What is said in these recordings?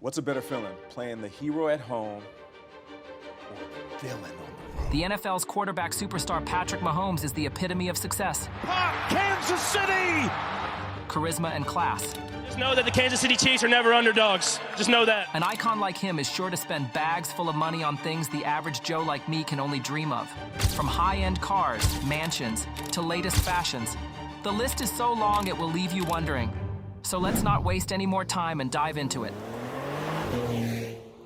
What's a better feeling, playing the hero at home or the villain on the road? The NFL's quarterback superstar Patrick Mahomes is the epitome of success. Kansas City! Charisma and class. Just know that the Kansas City Chiefs are never underdogs. Just know that. An icon like him is sure to spend bags full of money on things the average Joe like me can only dream of. From high-end cars, mansions, to latest fashions. The list is so long it will leave you wondering. So let's not waste any more time and dive into it.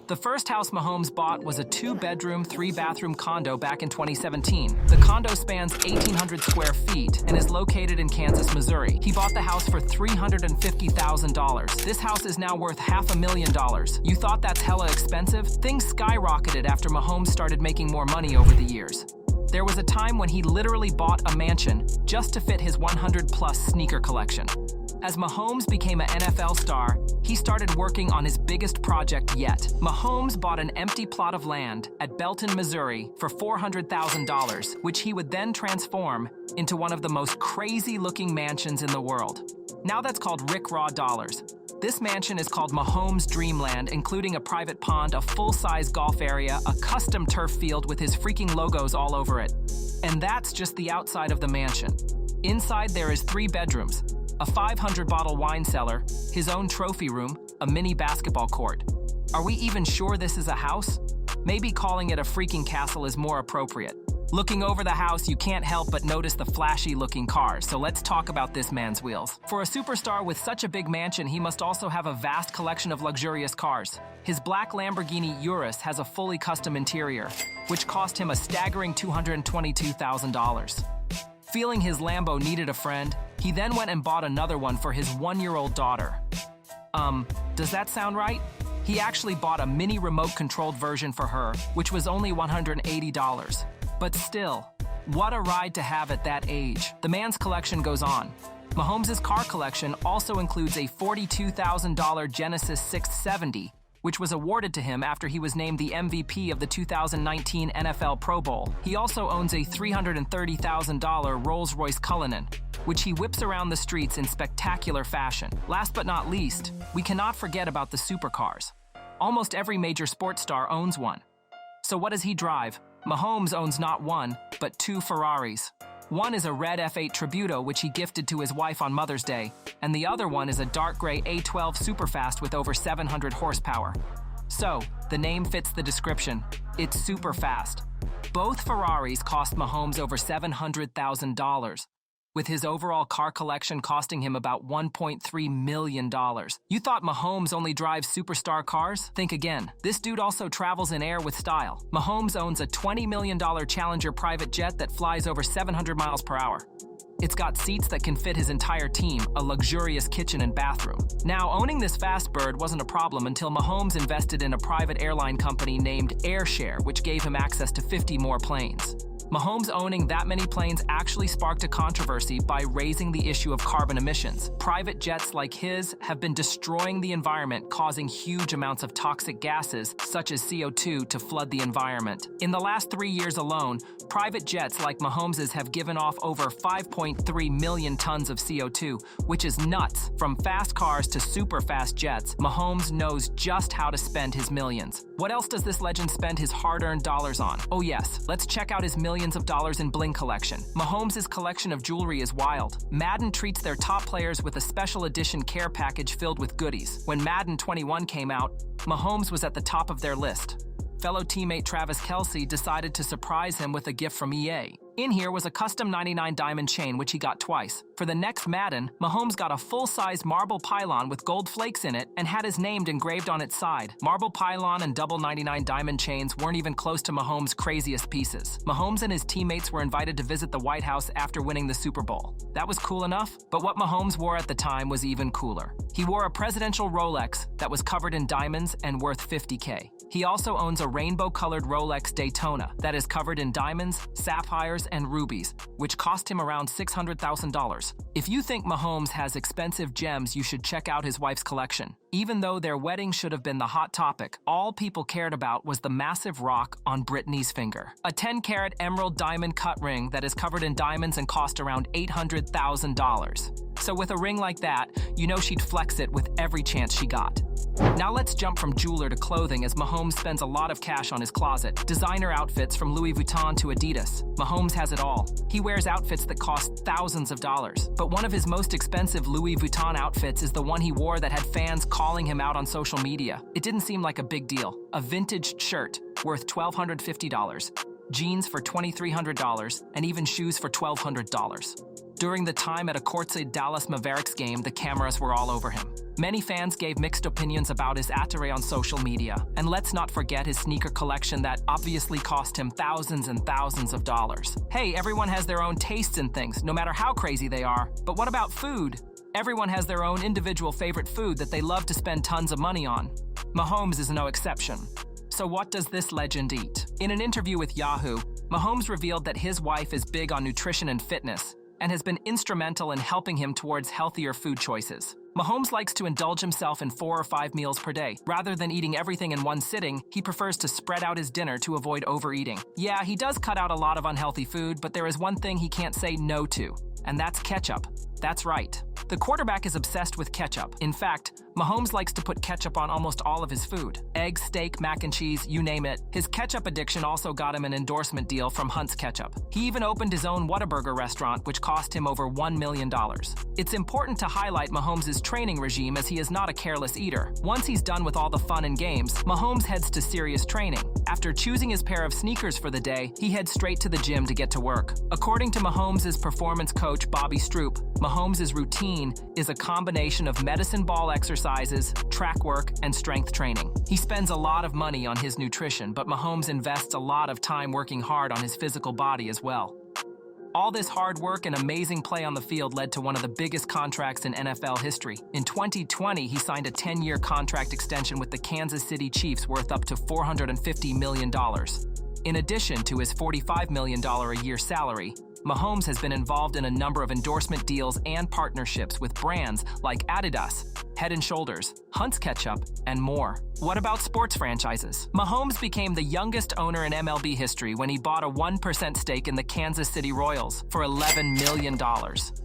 The first house Mahomes bought was a 2-bedroom, 3-bathroom condo back in 2017. The condo spans 1,800 square feet and is located in Kansas, Missouri. He bought the house for $350,000. This house is now worth $500,000. You thought that's hella expensive? Things skyrocketed after Mahomes started making more money over the years. There was a time when he literally bought a mansion just to fit his 100-plus sneaker collection. As Mahomes became an NFL star, he started working on his biggest project yet. Mahomes bought an empty plot of land at Belton, Missouri for $400,000, which he would then transform into one of the most crazy-looking mansions in the world. Now that's called Rick Raw dollars. This mansion is called Mahomes Dreamland, including a private pond, a full-size golf area, a custom turf field with his freaking logos all over it. And that's just the outside of the mansion. Inside there is 3 bedrooms, a 500-bottle wine cellar, his own trophy room, a mini basketball court. Are we even sure this is a house? Maybe calling it a freaking castle is more appropriate. Looking over the house, you can't help but notice the flashy-looking cars, so let's talk about this man's wheels. For a superstar with such a big mansion, he must also have a vast collection of luxurious cars. His black Lamborghini Urus has a fully custom interior, which cost him a staggering $222,000. Feeling his Lambo needed a friend, he then went and bought another one for his 1-year-old daughter. Does that sound right? He actually bought a mini remote-controlled version for her, which was only $180. But still, what a ride to have at that age. The man's collection goes on. Mahomes' car collection also includes a $42,000 Genesis 670, which was awarded to him after he was named the MVP of the 2019 NFL Pro Bowl. He also owns a $330,000 Rolls-Royce Cullinan, which he whips around the streets in spectacular fashion. Last but not least, we cannot forget about the supercars. Almost every major sports star owns one. So what does he drive? Mahomes owns not one, but 2 Ferraris. One is a red F8 Tributo, which he gifted to his wife on Mother's Day, and the other one is a dark gray A12 Superfast with over 700 horsepower. So, the name fits the description. It's super fast. Both Ferraris cost Mahomes over $700,000, with his overall car collection costing him about $1.3 million. You thought Mahomes only drives superstar cars? Think again. This dude also travels in air with style. Mahomes owns a $20 million Challenger private jet that flies over 700 miles per hour. It's got seats that can fit his entire team, a luxurious kitchen and bathroom. Now, owning this fast bird wasn't a problem until Mahomes invested in a private airline company named AirShare, which gave him access to 50 more planes. Mahomes owning that many planes actually sparked a controversy by raising the issue of carbon emissions. Private jets like his have been destroying the environment, causing huge amounts of toxic gases, such as CO2, to flood the environment. In the last 3 years alone, private jets like Mahomes's have given off over 5.3 million tons of CO2, which is nuts. From fast cars to super fast jets, Mahomes knows just how to spend his millions. What else does this legend spend his hard-earned dollars on? Oh yes, let's check out his millions of dollars in bling collection. Mahomes' collection of jewelry is wild. Madden treats their top players with a special edition care package filled with goodies. When Madden 21 came out, Mahomes was at the top of their list. Fellow teammate Travis Kelce decided to surprise him with a gift from EA. In here was a custom 99 diamond chain, which he got twice. For the next Madden, Mahomes got a full-size marble pylon with gold flakes in it and had his name engraved on its side. Marble pylon and double 99 diamond chains weren't even close to Mahomes' craziest pieces. Mahomes and his teammates were invited to visit the White House after winning the Super Bowl. That was cool enough, but what Mahomes wore at the time was even cooler. He wore a presidential Rolex that was covered in diamonds and worth $50K. He also owns a rainbow-colored Rolex Daytona that is covered in diamonds, sapphires, and rubies, which cost him around $600,000. If you think Mahomes has expensive gems, you should check out his wife's collection. Even though their wedding should have been the hot topic, all people cared about was the massive rock on Britney's finger. A 10-carat emerald diamond cut ring that is covered in diamonds and cost around $800,000. So with a ring like that, you know she'd flex it with every chance she got. Now let's jump from jeweler to clothing as Mahomes spends a lot of cash on his closet. Designer outfits from Louis Vuitton to Adidas. Mahomes has it all. He wears outfits that cost thousands of dollars. But one of his most expensive Louis Vuitton outfits is the one he wore that had fans calling him out on social media. It didn't seem like a big deal. A vintage shirt worth $1,250, jeans for $2,300, and even shoes for $1,200. During the time at a courtside Dallas Mavericks game, the cameras were all over him. Many fans gave mixed opinions about his attire on social media. And let's not forget his sneaker collection that obviously cost him thousands and thousands of dollars. Hey, everyone has their own tastes in things, no matter how crazy they are. But what about food? Everyone has their own individual favorite food that they love to spend tons of money on. Mahomes is no exception. So what does this legend eat? In an interview with Yahoo, Mahomes revealed that his wife is big on nutrition and fitness, and has been instrumental in helping him towards healthier food choices. Mahomes likes to indulge himself in 4 or 5 meals per day. Rather than eating everything in one sitting, he prefers to spread out his dinner to avoid overeating. Yeah, he does cut out a lot of unhealthy food, but there is one thing he can't say no to, and that's ketchup. That's right. The quarterback is obsessed with ketchup. In fact, Mahomes likes to put ketchup on almost all of his food. Eggs, steak, mac and cheese, you name it. His ketchup addiction also got him an endorsement deal from Hunt's Ketchup. He even opened his own Whataburger restaurant, which cost him over $1 million. It's important to highlight Mahomes' training regime as he is not a careless eater. Once he's done with all the fun and games, Mahomes heads to serious training. After choosing his pair of sneakers for the day, he heads straight to the gym to get to work. According to Mahomes' performance coach, Bobby Stroop, Mahomes' routine is a combination of medicine ball exercises, track work, and strength training. He spends a lot of money on his nutrition, but Mahomes invests a lot of time working hard on his physical body as well. All this hard work and amazing play on the field led to one of the biggest contracts in NFL history. In 2020, he signed a 10-year contract extension with the Kansas City Chiefs worth up to $450 million. In addition to his $45 million a year salary, Mahomes has been involved in a number of endorsement deals and partnerships with brands like Adidas, Head & Shoulders, Hunt's Ketchup, and more. What about sports franchises? Mahomes became the youngest owner in MLB history when he bought a 1% stake in the Kansas City Royals for $11 million.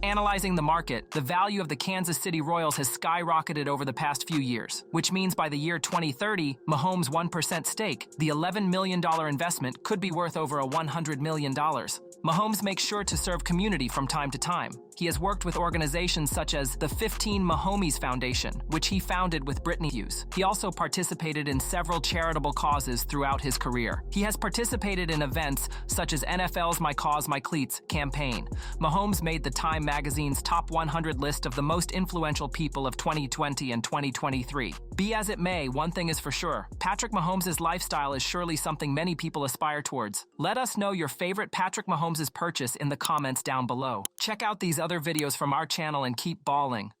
Analyzing the market, the value of the Kansas City Royals has skyrocketed over the past few years, which means by the year 2030, Mahomes' 1% stake, the $11 million investment, could be worth over $100 million. Mahomes makes sure to serve community from time to time. He has worked with organizations such as the 15 Mahomes Foundation, which he founded with Britney Hughes. He also participated in several charitable causes throughout his career. He has participated in events such as NFL's My Cause, My Cleats campaign. Mahomes made the Time magazine's top 100 list of the most influential people of 2020 and 2023. Be as it may, one thing is for sure. Patrick Mahomes' lifestyle is surely something many people aspire towards. Let us know your favorite Patrick Mahomes' purchase in the comments down below. Check out these other videos from our channel and keep balling.